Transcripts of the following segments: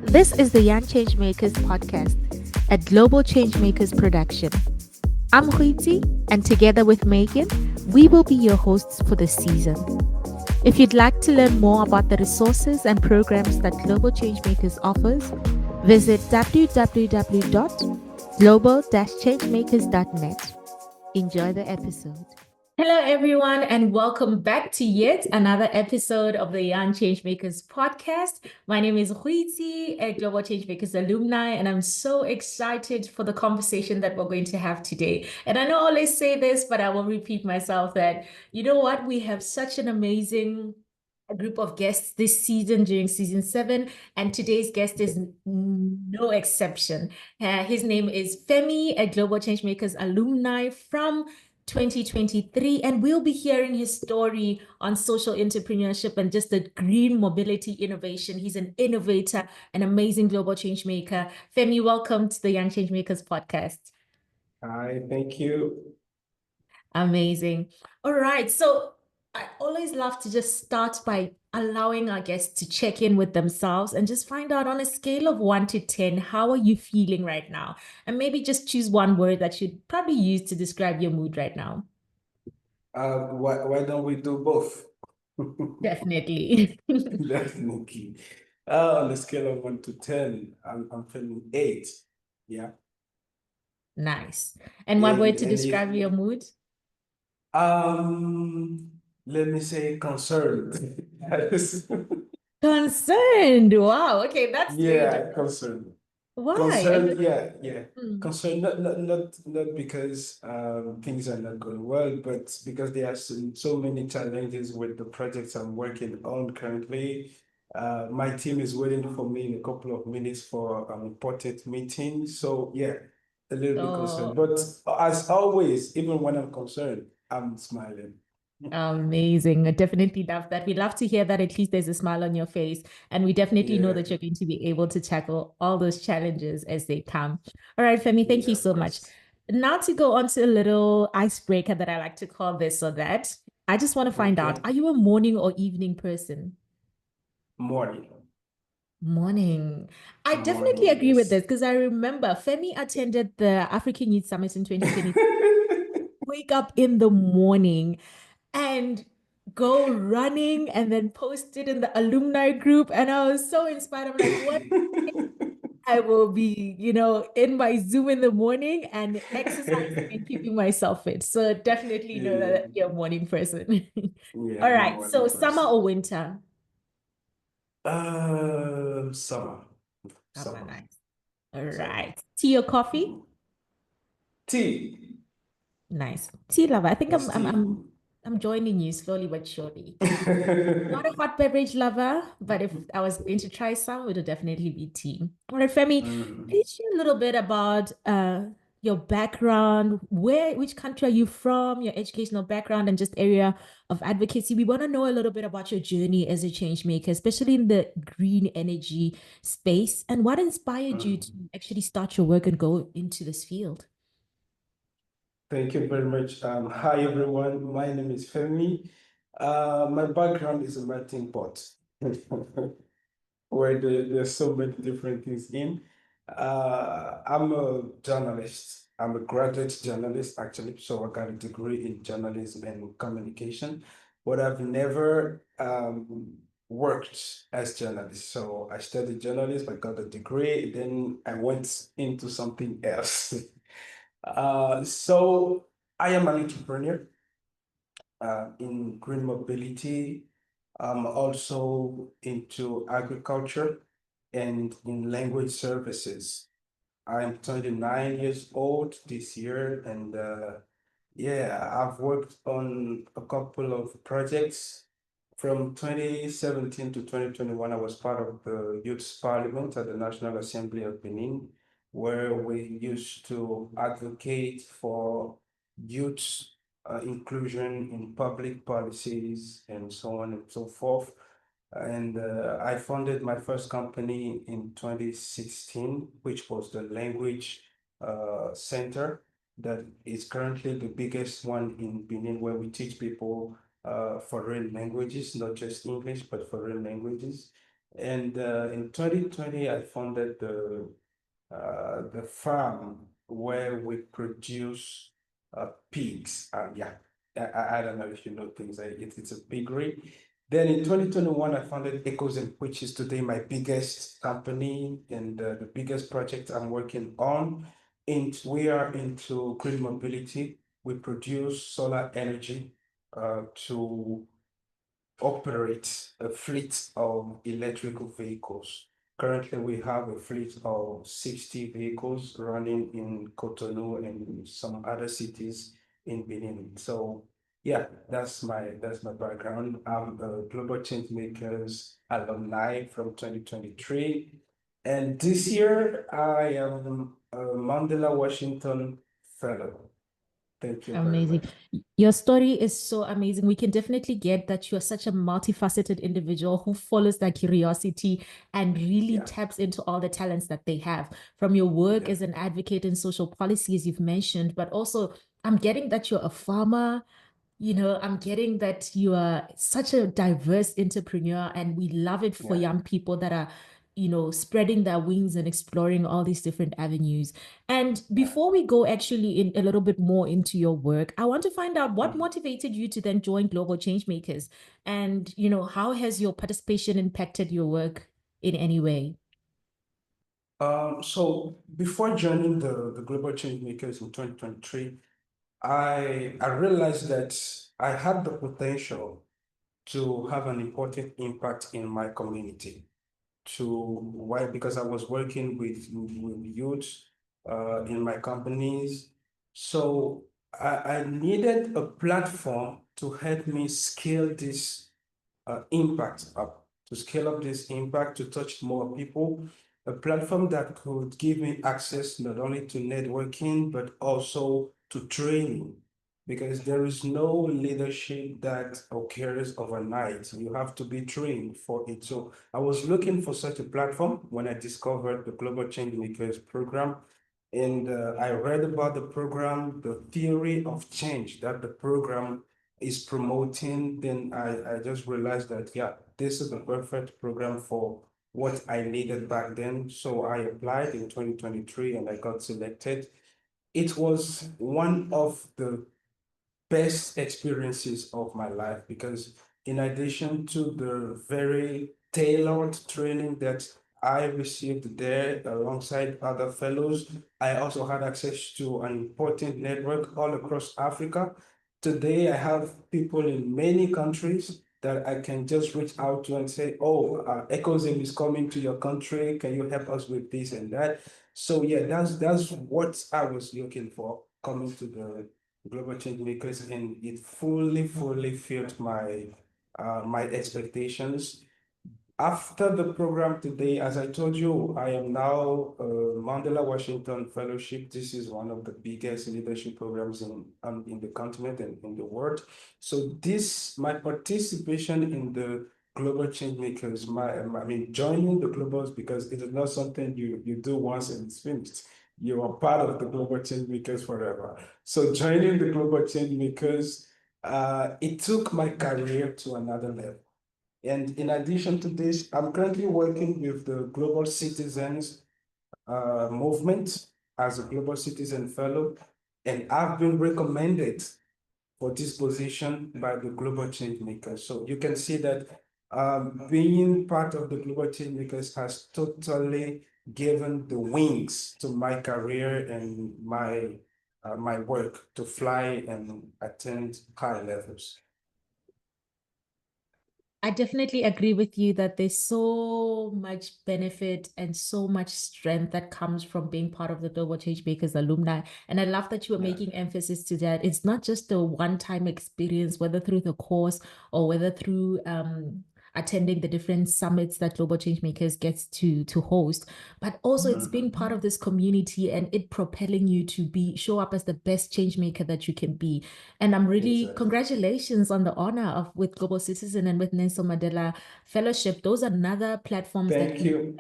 This is the Young Changemakers Podcast, a global changemakers production. I'm Huiti, and together with Megan, we will be your hosts for this season. If you'd like to learn more about the resources and programs that Global Changemakers offers, visit www.global-changemakers.net. Enjoy the episode. Hello, everyone, and welcome back to yet another episode of the Young Changemakers podcast. My name is Huiti, a Global Changemakers alumni, and I'm so excited for the conversation that we're going to have today. And I know I always say this, but I will repeat myself that, you know what, we have such an amazing group of guests this season during season 7, and today's guest is no exception. His name is Femi, a Global Changemakers alumni from 2023, and we'll be hearing his story on social entrepreneurship and just the green mobility innovation. He's an innovator, an amazing global change maker. Femi, welcome to the Young Changemakers podcast. Hi, thank you. Amazing. All right. So I always love to just start by allowing our guests to check in with themselves and just find out on a scale of 1 to 10, how are you feeling right now? And maybe just choose one word that you'd probably use to describe your mood right now. Why don't we do both? Definitely. Definitely. On a scale of 1 to 10, I'm feeling 8. Yeah. Nice. And one word And to and describe your it, mood? let me say concerned. Yes. Concerned. Wow. Okay, that's very Yeah, different. concerned. Why? Are you? Concerned, yeah. Hmm. Concerned, not because things are not going well, but because there are so many challenges with the projects I'm working on currently. My team is waiting for me in a couple of minutes for an important meeting. So yeah, a little bit concerned. Oh, But as always, even when I'm concerned, I'm smiling. amazing. I definitely love that. We love to hear that at least there's a smile on your face. And we definitely know Yeah, that you're going to be able to tackle all those challenges as they come. All right, Femi, thank yeah, you of so much. course. Now to go on to a little icebreaker that I like to call this or that. I just want to find out, Okay. are you a morning or evening person? Morning. Morning. I definitely Morning, agree with yes. this because I remember Femi attended the African Youth Summit in 2020. Wake up in the morning and go running and then post it in the alumni group. And I was so inspired. I'm like, what? I will be, in my Zoom in the morning and exercising and keeping myself fit. So definitely know Yeah, that you're a morning person. yeah, All I'm a right. So morning summer person. or winter? Summer, Summer, summer, nice. All summer. right. Tea or coffee? Tea. Nice. Tea lover. I think I'm Yes, I'm tea. I'm I'm joining you slowly but surely. Not a hot beverage lover, but if I was going to try some, it would definitely be tea. All right, Femi, Mhm. please share a little bit about your background, which country are you from, your educational background, and just area of advocacy. We want to know a little bit about your journey as a change maker, especially in the green energy space, and what inspired you to Mhm. actually start your work and go into this field. Thank you very much. Hi, everyone. My name is Femi. My background is a melting pot. Where there's so many different things in. I'm a journalist. I'm a graduate journalist, actually. So I got a degree in journalism and communication, but I've never worked as journalist. So I studied journalism, I got a degree, then I went into something else. So I am an entrepreneur in green mobility. I'm also into agriculture and in language services. I'm 29 years old this year, and yeah, I've worked on a couple of projects. From 2017 to 2021, I was part of the Youth Parliament at the National Assembly of Benin, where we used to advocate for youth inclusion in public policies and so on and so forth. And I founded my first company in 2016, which was the Language Center, that is currently the biggest one in Benin, where we teach people foreign languages, not just English, but foreign languages. And in 2020, I founded the farm where we produce pigs. Yeah, I don't know if you know things. It's a piggery. Then in 2021, I founded Ecosm, which is today my biggest company and the biggest project I'm working on. And we are into green mobility. We produce solar energy to operate a fleet of electrical vehicles. Currently, we have a fleet of 60 vehicles running in Cotonou and some other cities in Benin. So yeah, that's my background. I'm a Global Changemakers alumni from 2023. And this year I am a Mandela Washington Fellow. Thank you very Amazing. much. Your story is so amazing. We can definitely get that you're such a multifaceted individual who follows that curiosity and really Yeah, taps into all the talents that they have. From your work yeah, as an advocate in social policy, as you've mentioned, but also I'm getting that you're a farmer. I'm getting that you are such a diverse entrepreneur, and we love it for yeah, young people that are, spreading their wings and exploring all these different avenues. And yeah. before we go actually in a little bit more into your work, I want to find out what Mhm. motivated you to then join Global Changemakers, and, how has your participation impacted your work in any way? So before joining the Global Changemakers in 2023, I realized that I had the potential to have an important impact in my community. Why? Because I was working with youth in my companies. So I needed a platform to help me scale this impact up, to scale up this impact, to touch more people, a platform that could give me access not only to networking, but also to training. Because there is no leadership that occurs overnight. You have to be trained for it. So I was looking for such a platform when I discovered the Global Change Makers program. And I read about the program, the theory of change that the program is promoting. Then I just realized that, yeah, this is the perfect program for what I needed back then. So I applied in 2023 and I got selected. It was one of the best experiences of my life because in addition to the very tailored training that I received there alongside other fellows, I also had access to an important network all across Africa. Today, I have people in many countries that I can just reach out to and say, oh, Ecosym is coming to your country. Can you help us with this and that? So yeah, that's what I was looking for coming to the Global Change Makers, and it fully filled my expectations. After the program today, as I told you, I am now a Mandela Washington Fellowship. This is one of the biggest leadership programs in the continent and in the world. So my participation in the Global Change Makers, I mean, joining the Globals, because it is not something you do once and it's finished. You are part of the Global Change Makers forever. So joining the Global Change Makers, it took my career to another level. And in addition to this, I'm currently working with the Global Citizens Movement as a Global Citizen Fellow, and I've been recommended for this position by the Global Change Makers. So you can see that being part of the Global Change Makers has totally given the wings to my career and my work to fly and attend high levels. I definitely agree with you that there's so much benefit and so much strength that comes from being part of the Global Change Makers alumni. And I love that you are Yeah. making emphasis to that. It's not just a one-time experience, whether through the course or whether through attending the different summits that Global Change Makers gets to host, but also it's being Mhm. part of this community and it propelling you to show up as the best change maker that you can be. And I'm really Exactly. congratulations on the honor of with Global Citizen and with Nelson Mandela Fellowship. Those are another platforms that Thank you.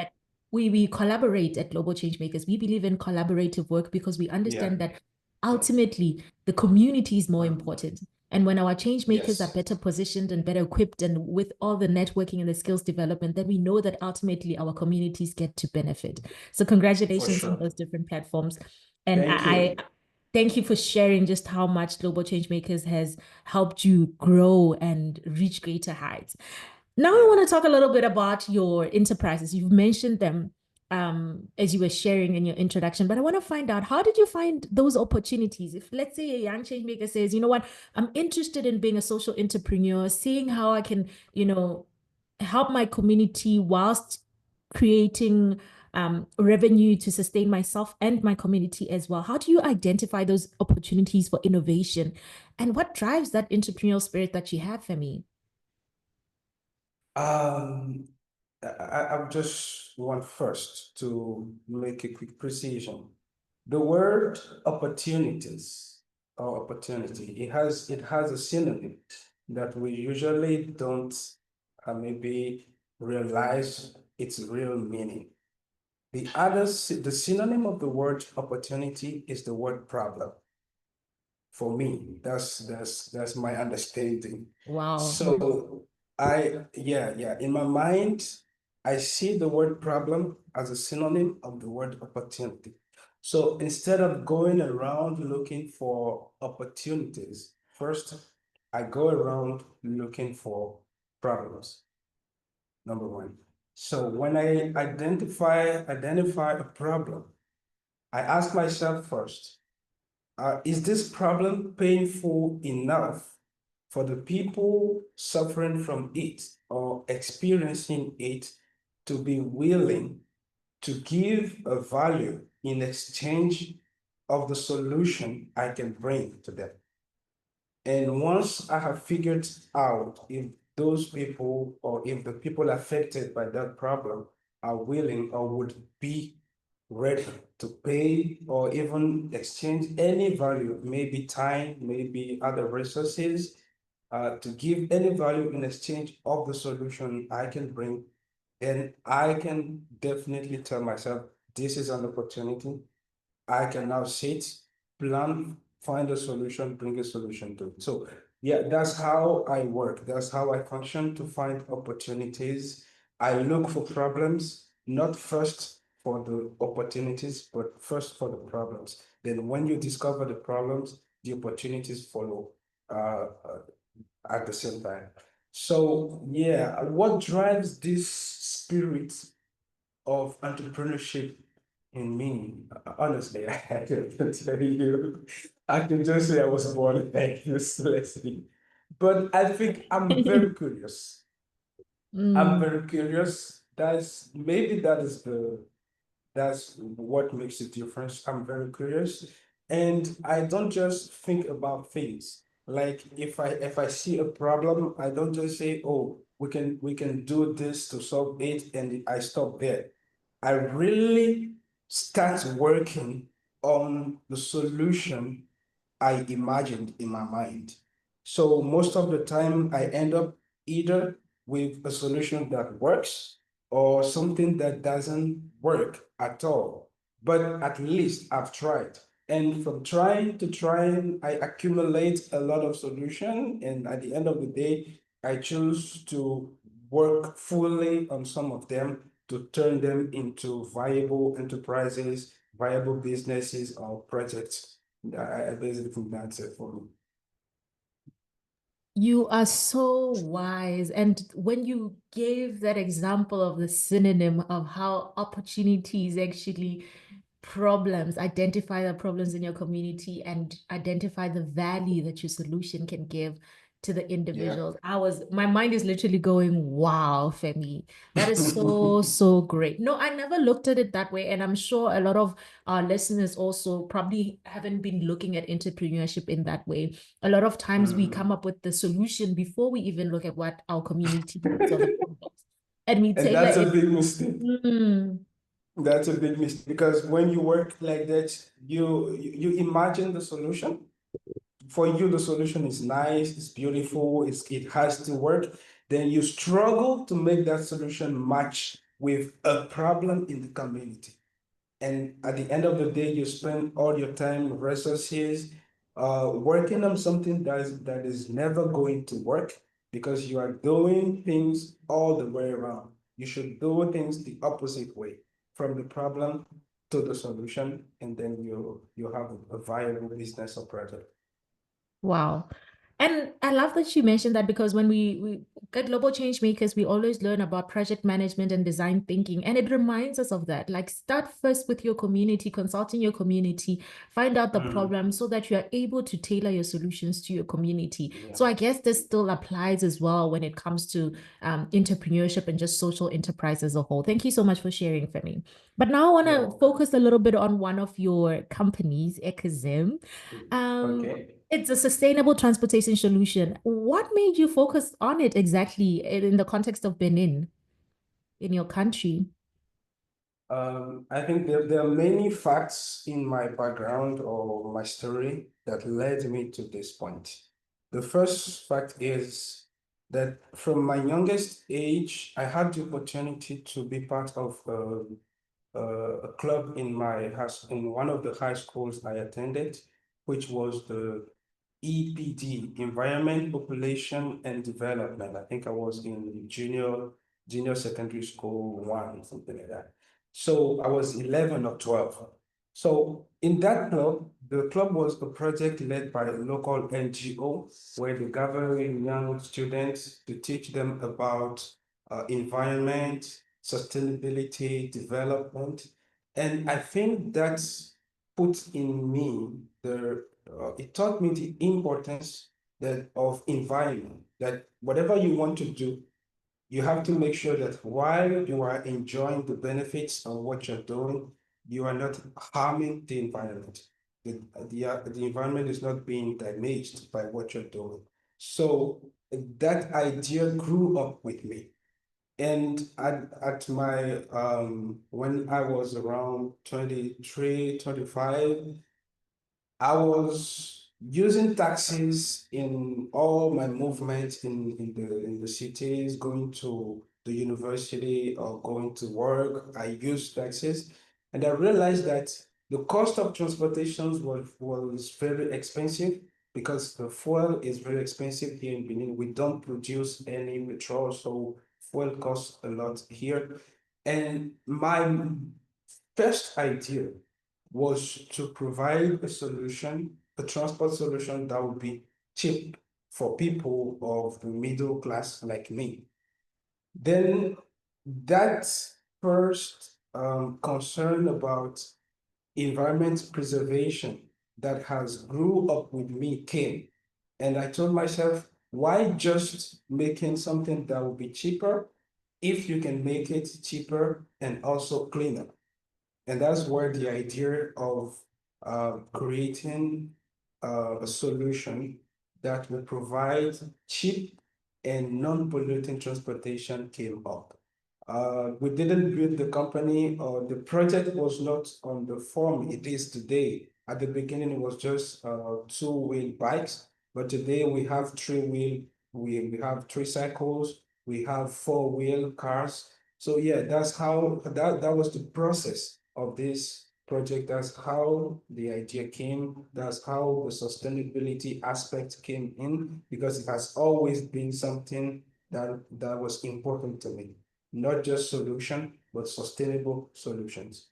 we collaborate at Global Changemakers. We believe in collaborative work because we Yeah. understand that ultimately the community is more Mhm. important. And when our change makers are Yes, better positioned and better equipped and with all the networking and the skills development, then we know that ultimately our communities get to benefit. So for congratulations on sure. those different platforms. And Thank you. I thank you for sharing just how much Global Changemakers has helped you grow and reach greater heights. Now I Yeah. want to talk a little bit about your enterprises. You've mentioned them as you were sharing in your introduction, but I want to find out, how did you find those opportunities? If, let's say, a young change maker says, you know what, I'm interested in being a social entrepreneur, seeing how I can, help my community whilst creating revenue to sustain myself and my community as well. How do you identify those opportunities for innovation, and what drives that entrepreneurial spirit that you have, for me? Um, I just want first to make a quick precision. The word opportunities or opportunity, it has a synonym that we usually don't maybe realize its real meaning. The synonym of the word opportunity is the word problem. For me, that's my understanding. Wow. So yeah, in my mind, I see the word problem as a synonym of the word opportunity. So instead of going around looking for opportunities, first I go around looking for problems. Number one. So when I identify a problem, I ask myself first, is this problem painful enough for the people suffering from it or experiencing it to be willing to give a value in exchange of the solution I can bring to them? And once I have figured out if those people or if the people affected by that problem are willing or would be ready to pay or even exchange any value, maybe time, maybe other resources, to give any value in exchange of the solution I can bring, then I can definitely tell myself this is an opportunity. I can now sit, plan, find a solution, bring a solution to it. So yeah, that's how I work. That's how I function to find opportunities. I look for problems, not first for the opportunities, but first for the problems. Then when you discover the problems, the opportunities follow at the same time. So yeah, what drives this spirit of entrepreneurship in me? Honestly, I can tell you, I can just say I was born like uselessly. But I think I'm very curious. I'm Mm. very curious. That's what makes the difference. I'm very curious. And I don't just think about things. Like if I see a problem, I don't just say, oh, we can do this to solve it, and I stop there. I really start working on the solution I imagined in my mind. So most of the time, I end up either with a solution that works or something that doesn't work at all. But at least I've tried. And from trying to trying, I accumulate a lot of solution. And at the end of the day, I choose to work fully on some of them to turn them into viable enterprises, viable businesses or projects. I basically think that's it for me. You are so wise. And when you gave that example of the synonym of how opportunities actually identify the problems in your community and identify the value that your solution can give to the Yeah. individuals. My mind is literally going, wow, Femi. That is so, so great. No, I never looked at it that way. And I'm sure a lot of our listeners also probably haven't been looking at entrepreneurship in that way. A lot of times we come Mhm. up with the solution before we even look at what our community needs or the problems. And we And tailor that's a it. big mistake. Mm. That's a big mistake because when you work like that, you imagine the solution. For you, the solution is nice, it's beautiful, it has to work. Then you struggle to make that solution match with a problem in the community. And at the end of the day, you spend all your time, resources, working on something that is never going to work because you are doing things all the way around. You should do things the opposite way, from the problem to the solution, and then you have a viable business or project. Wow. And I love that you mentioned that because when we get global change makers, we always learn about project management and design thinking. And it reminds us of that. Like start first with your community, consulting your community, find out the problem so that you are able to tailor your solutions to your community. Yeah. So I guess this still applies as well when it comes to entrepreneurship and just social enterprise as a whole. Thank you so much for sharing, Femi. But now I want to focus a little bit on one of your companies, Ekazim. Okay. It's a sustainable transportation solution. What made you focus on it exactly in the context of Benin in your country? I think there are many facts in my background or my story that led me to this point. The first fact is that from my youngest age, I had the opportunity to be part of a club in in one of the high schools I attended, which was the EPD, Environment, Population, and Development. I think I was in junior secondary school one, something like that. So I was 11 or 12. So in that club, the club was a project led by a local NGO where they gathering young students to teach them about environment, sustainability, development. And I think that's put in me it taught me the importance of environment, that whatever you want to do, you have to make sure that while you are enjoying the benefits of what you're doing, you are not harming the environment. The environment is not being damaged by what you're doing. So that idea grew up with me. And at my, when I was around 23, 25, I was using taxis in all my movements in the cities, going to the university or going to work. I used taxis, and I realized that the cost of transportation was very expensive because the fuel is very expensive here in Benin. We don't produce any petrol, so fuel costs a lot here. And my first idea was to provide a solution, a transport solution that would be cheap for people of the middle class like me. Then that first concern about environment preservation that has grew up with me came. And I told myself, why just making something that will be cheaper if you can make it cheaper and also cleaner? And that's where the idea of creating a solution that will provide cheap and non-polluting transportation came up. We didn't build the company, or the project was not on the form it is today. At the beginning, it was just two-wheel bikes, but today we have three-wheel, we have tricycles, we have four-wheel cars. So yeah, that was the process of this project. That's how the idea came. That's how the sustainability aspect came in, because it has always been something that was important to me. Not just solution, but sustainable solutions.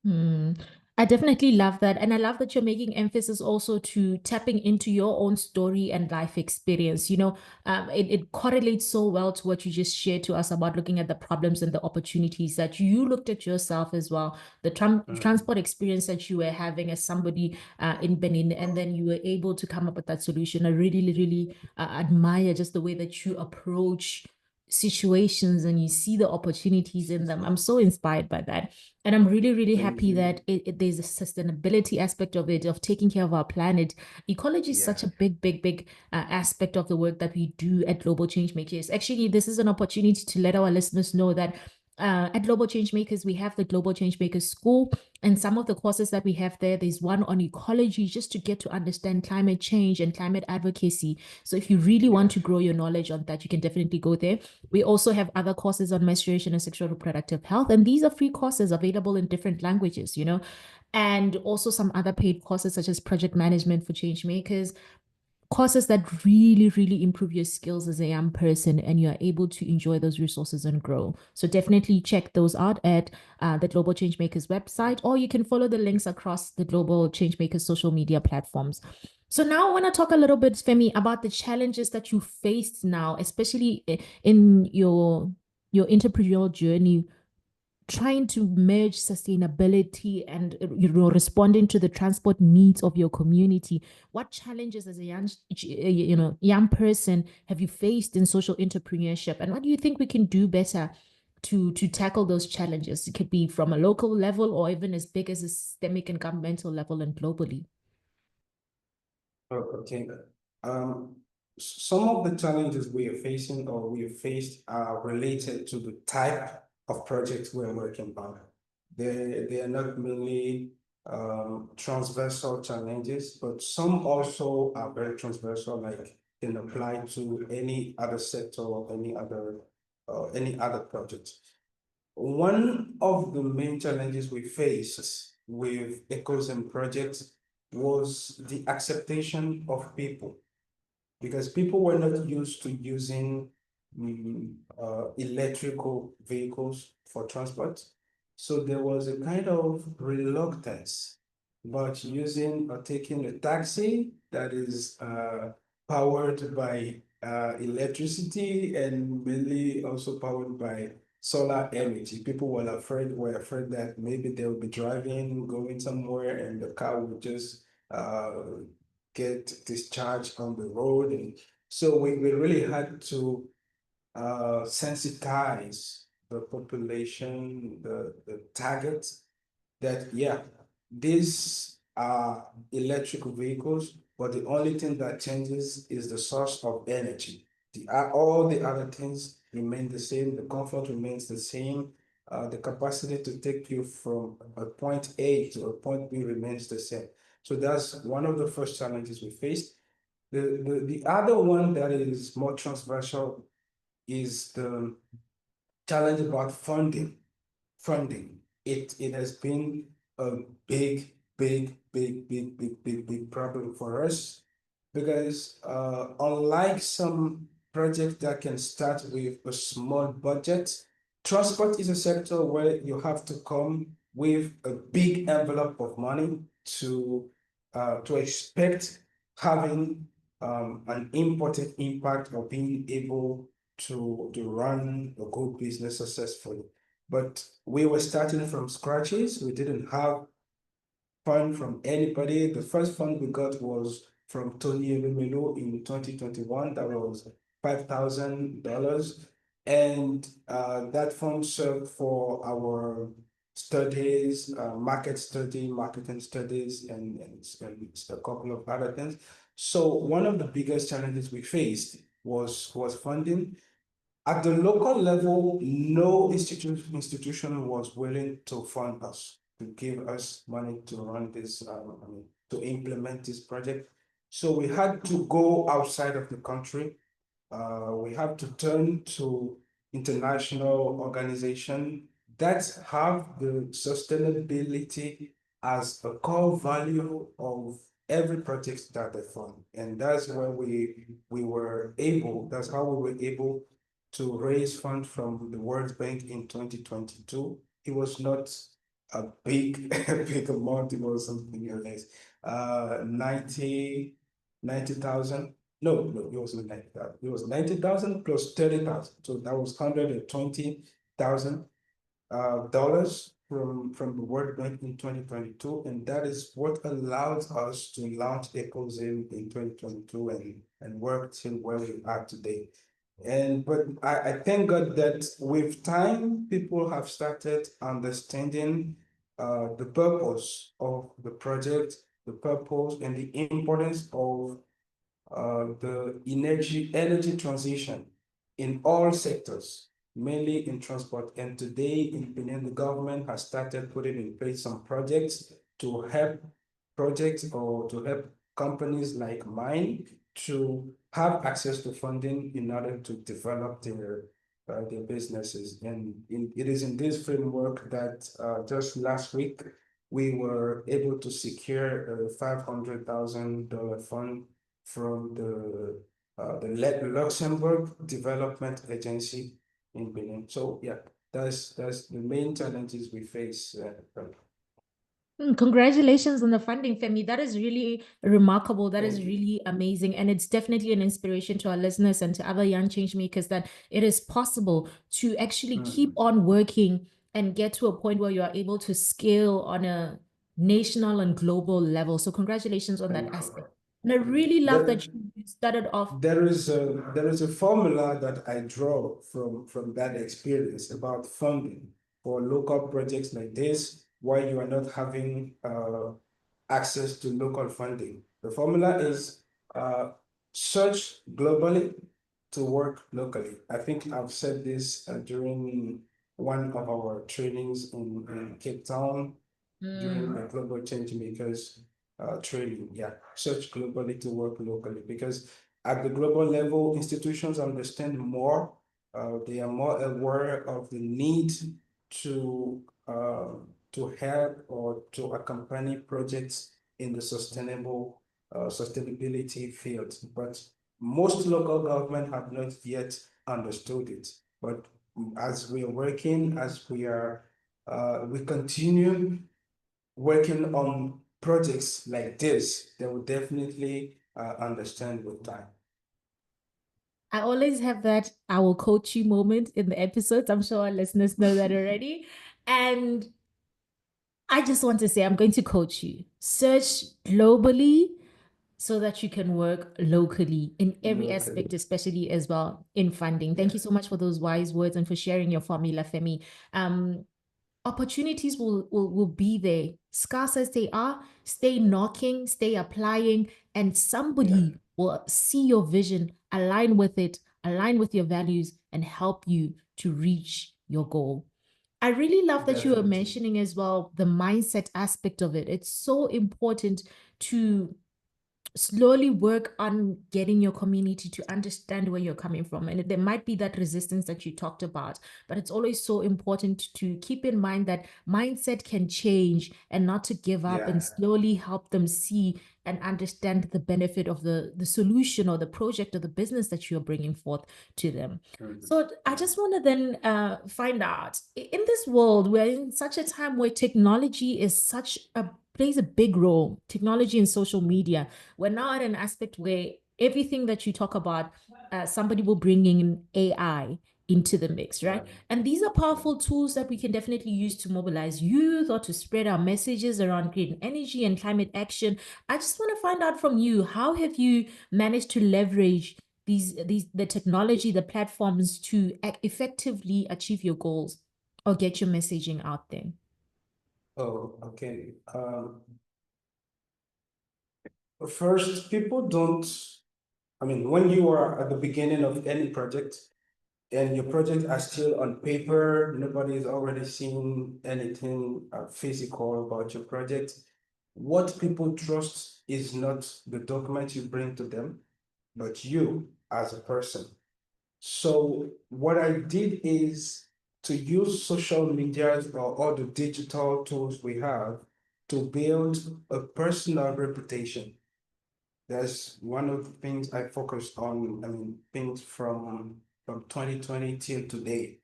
Hmm. I definitely love that. And I love that you're making emphasis also to tapping into your own story and life experience. It correlates so well to what you just shared to us about looking at the problems and the opportunities that you looked at yourself as well, the transport experience that you were having as somebody in Benin, and then you were able to come up with that solution. I really, really admire just the way that you approach situations and you see the opportunities in them. I'm so inspired by that. And I'm really, really happy that there's a sustainability aspect of it, of taking care of our planet. Ecology is such a big, big, big aspect of the work that we do at Global Change Makers. Actually, this is an opportunity to let our listeners know that at Global Changemakers, we have the Global Changemakers School, and some of the courses that we have there, there's one on ecology, just to get to understand climate change and climate advocacy. So if you really want to grow your knowledge on that, you can definitely go there. We also have other courses on menstruation and sexual reproductive health, and these are free courses available in different languages, and also some other paid courses such as project management for change makers, courses that really, really improve your skills as a young person, and you're able to enjoy those resources and grow. So definitely check those out at the Global Changemakers website, or you can follow the links across the Global Changemakers social media platforms. So now I want to talk a little bit, Femi, about the challenges that you faced now, especially in your entrepreneurial journey, trying to merge sustainability and responding to the transport needs of your community. What challenges as a young person have you faced in social entrepreneurship, and what do you think we can do better to tackle those challenges? It could be from a local level or even as big as a systemic and governmental level and globally. Okay. Some of the challenges we are facing or we have faced are related to the type of projects we're working on. They are not mainly transversal challenges, but some also are very transversal, like can apply to any other sector or any other project. One of the main challenges we faced with ecosystem projects was the acceptation of people, because people were not used to using electrical vehicles for transport. So there was a kind of reluctance about using or taking a taxi that is powered by electricity and mainly also powered by solar energy. People were afraid that maybe they will be driving, going somewhere, and the car would just get discharged on the road. And so we really had to sensitize the population, the target, that yeah, these are electric vehicles, but the only thing that changes is the source of energy. All the other things remain the same, the comfort remains the same, the capacity to take you from a point A to a point B remains the same. So that's one of the first challenges we faced. The other one that is more transversal is the challenge about funding. It has been a big problem for us, because unlike some projects that can start with a small budget, transport is a sector where you have to come with a big envelope of money to expect having an important impact or being able to run a good business successfully. But we were starting from scratches. We didn't have fund from anybody. The first fund we got was from Tony Elumelu in 2021. That was $5,000. And that fund served for our studies, marketing studies, and a couple of other things. So one of the biggest challenges we faced was funding. At the local level, no institution was willing to fund us, to give us money to run this, to implement this project. So we had to go outside of the country. We have to turn to international organizations that have the sustainability as a core value of every project that they fund. And that's where that's how we were able to raise funds from the World Bank in 2022. It was not a big, big amount. It was something less, 90,000. No, it wasn't 90,000. It was 90,000 plus 30,000. So that was $120,000 from the World Bank in 2022, and that is what allowed us to launch EcoZim in 2022 and work till where we are today. But I thank God that with time, people have started understanding the purpose of the project, the purpose and the importance of the energy transition in all sectors, mainly in transport. And today in Benin, the government has started putting in place some projects to help projects or to help companies like mine to have access to funding in order to develop their businesses. And it is in this framework that just last week we were able to secure a $500,000 fund from the Luxembourg Development Agency in Benin. So yeah, that's the main challenges we face. Congratulations on the funding, Femi. That is really remarkable. That is Thank you. really amazing. And it's definitely an inspiration to our listeners and to other young change makers that it is possible to actually keep on working and get to a point where you are able to scale on a national and global level. So congratulations on that Thank aspect. you. And I really love There, that you started off. there is a formula that I draw from that experience about funding for local projects like this, while you are not having access to local funding. The formula is search globally to work locally. I think I've said this during one of our trainings in Cape Town during the Global Changemakers training. Yeah, search globally to work locally, because at the global level, institutions understand more. They are more aware of the need to uh, to help or to accompany projects in the sustainability field. But most local government have not yet understood it. But as we are working, we continue working on projects like this, they will definitely understand with time. I always have that I will coach you moment in the episodes. I'm sure our listeners know that already. And I just want to say, I'm going to coach you. Search globally so that you can work locally in every aspect, Locally. especially as well in funding. Thank Yeah, you so much for those wise words and for sharing your formula, Femi. Um, Opportunities will be there. Scarce as they are, stay knocking, stay applying, and yeah, somebody will see your vision, align with it, align with your values, and help you to reach your goal. I really love that you were definitely. mentioning as well the mindset aspect of it. It's so important to slowly work on getting your community to understand where you're coming from. And there might be that resistance that you talked about, but it's always so important to keep in mind that mindset can change and not to give up Yeah. and slowly help them see and understand the benefit of the solution or the project or the business that you're bringing forth to them. Mhm. So I just want to then find out in this world, we're in such a time where technology is such a plays a big role, technology and social media. We're now at an aspect where everything that you talk about, somebody will bring in AI into the mix, Yeah. right? And these are powerful tools that we can definitely use to mobilize youth or to spread our messages around green energy and climate action. I just want to find out from you, how have you managed to leverage these the technology, the platforms to effectively achieve your goals or get your messaging out there? Oh, okay. First, people don't, I mean, when you are at the beginning of any project and your project are still on paper, nobody is already seeing anything physical about your project. What people trust is not the document you bring to them, but you as a person. So what I did is to use social media or all the digital tools we have to build a personal reputation. That's one of the things I focused on. I mean, things from 2020 till today.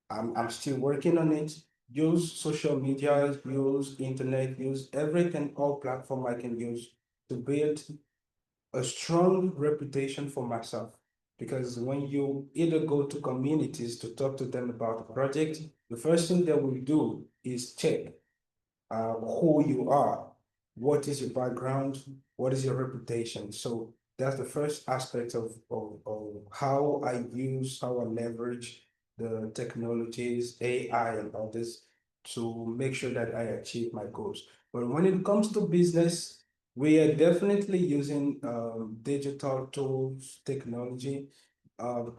I'm still working on it. Use social media, use internet, use everything, all platform I can use to build a strong reputation for myself. Because when you either go to communities to talk to them about the project, the first thing they will do is check who you are, what is your background, what is your reputation. So that's the first aspect of how how I leverage the technologies, AI and all this to make sure that I achieve my goals. But when it comes to business, we are definitely using digital tools, technology. Um,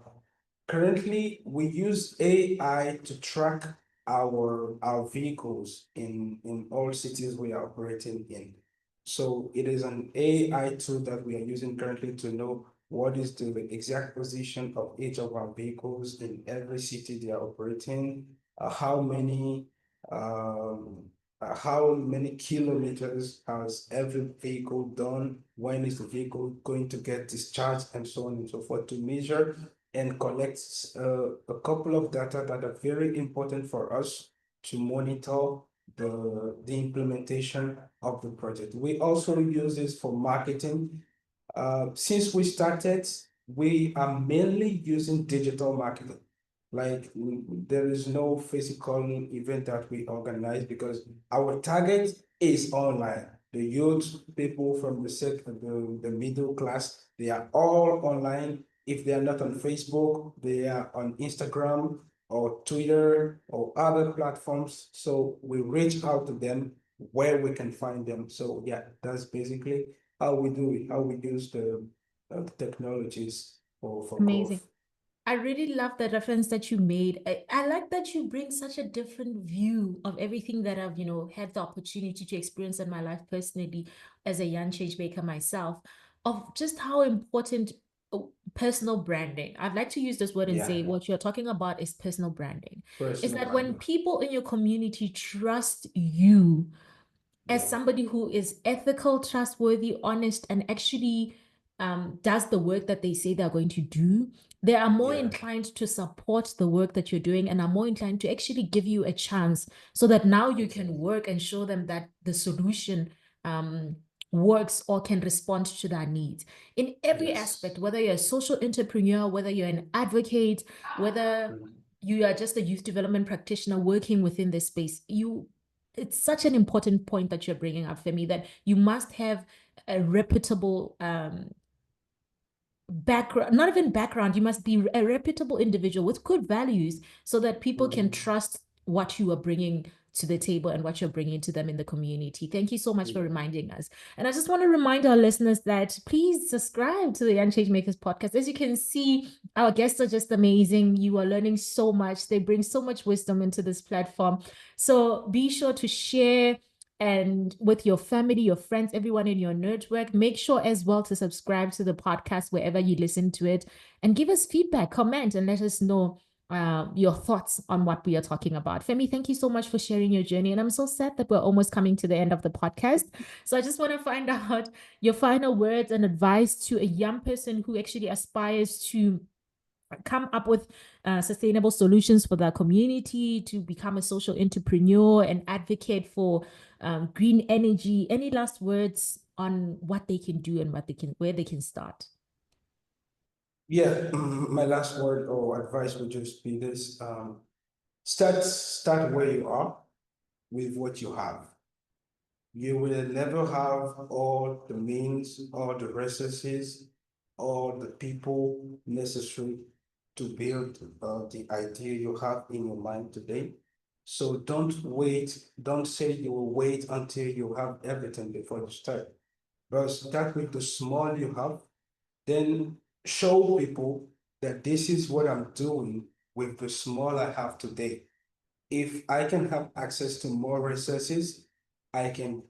Currently, we use AI to track our vehicles in all cities we are operating in. So it is an AI tool that we are using currently to know what is the exact position of each of our vehicles in every city they are operating, um, how many kilometers has every vehicle done, when is the vehicle going to get discharged, and so on and so forth, to measure and collects a couple of data that are very important for us to monitor the implementation of the project. We also use this for marketing. Since we started, we are mainly using digital marketing. Like there is no physical event that we organize because our target is online. The youth, people from the middle class, they are all online. If they are not on Facebook, they are on Instagram or Twitter or other platforms. So we reach out to them where we can find them. So yeah, that's basically how we do it, how we use the technologies for Amazing. growth. I really love the reference that you made. I like that you bring such a different view of everything that I've, had the opportunity to experience in my life personally as a young change maker myself, of just how important personal branding. I'd like to use this word and say Yeah, what you're talking about is personal branding. Is personal that when branding. people in your community trust you as Yeah, somebody who is ethical, trustworthy, honest, and actually does the work that they say they're going to do, they are more yeah, inclined to support the work that you're doing and are more inclined to actually give you a chance so that now you can work and show them that the solution um, works or can respond to their needs in every yes. aspect, whether you're a social entrepreneur, whether you're an advocate, whether Mm, you are just a youth development practitioner working within this space. It's such an important point that you're bringing up, Femi, that you must have a reputable background, not even background, you must be a reputable individual with good values so that people can mm, trust what you are bringing to the table and what you're bringing to them in the community. Thank you so much for yeah. reminding us. And I just want to remind our listeners that please subscribe to the Young Changemakers podcast. As you can see, our guests are just amazing. You are learning so much. They bring so much wisdom into this platform. So be sure to share and with your family, your friends, everyone in your network. Make sure as well to subscribe to the podcast wherever you listen to it and give us feedback, comment, and let us know your thoughts on what we are talking about. Femi, thank you so much for sharing your journey. And I'm so sad that we're almost coming to the end of the podcast. So I just want to find out your final words and advice to a young person who actually aspires to come up with sustainable solutions for their community, to become a social entrepreneur and advocate for green energy. Any last words on what they can do and where they can start? Yeah, my last word or advice would just be this. Start where you are with what you have. You will never have all the means, all the resources, all the people necessary to build the idea you have in your mind today. So don't wait. Don't say you will wait until you have everything before you start. But start with the small you have, then show people that this is what I'm doing with the small I have today. If I can have access to more resources, I can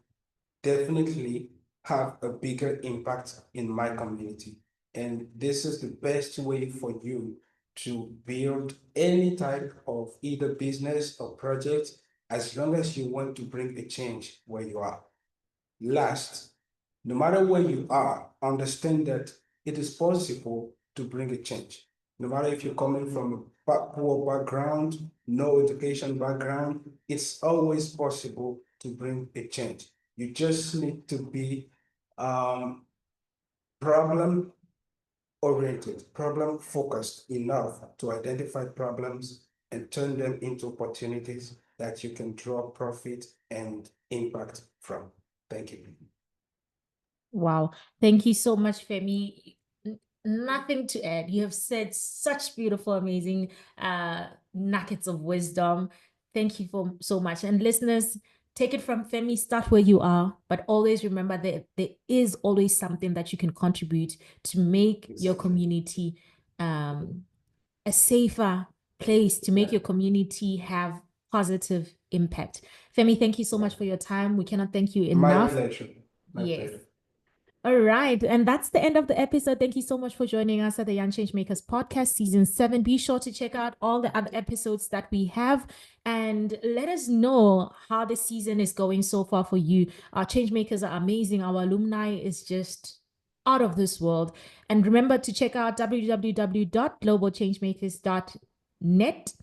definitely have a bigger impact in my community. And this is the best way for you to build any type of either business or project as long as you want to bring a change where you are. Last, no matter where you are, understand that it is possible to bring a change. No matter if you're coming from a poor background, no education background, it's always possible to bring a change. You just need to be um, problem oriented, problem focused enough to identify problems and turn them into opportunities that you can draw profit and impact from. Thank you. Wow. Thank you so much, Femi. Nothing to add. You have said such beautiful, amazing nuggets of wisdom. Thank you for so much. And listeners, take it from Femi, start where you are, but always remember that there is always something that you can contribute to make your Exactly. community a safer place to make Yeah. your community have positive impact. Femi, thank you so much for your time. We cannot thank you My enough. pleasure. My Yes. pleasure. All right. And that's the end of the episode. Thank you so much for joining us at the Young Changemakers Podcast, Season 7. Be sure to check out all the other episodes that we have and let us know how the season is going so far for you. Our Changemakers are amazing. Our alumni is just out of this world. And remember to check out www.globalchangemakers.net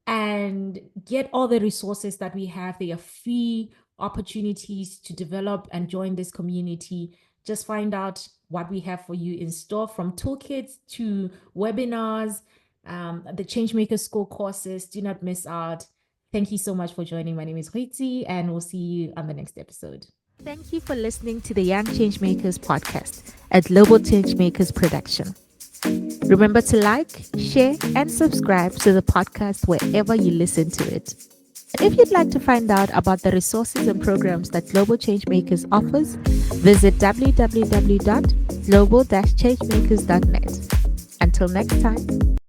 and get all the resources that we have. They are free opportunities to develop and join this community. Just find out what we have for you in store, from toolkits to webinars, the Changemaker School courses. Do not miss out. Thank you so much for joining. My name is Huitzi, and we'll see you on the next episode. Thank you for listening to the Young Changemakers Podcast, a Global Changemakers production. Remember to like, share, and subscribe to the podcast wherever you listen to it. And if you'd like to find out about the resources and programs that Global Changemakers offers, visit www.global-changemakers.net. Until next time.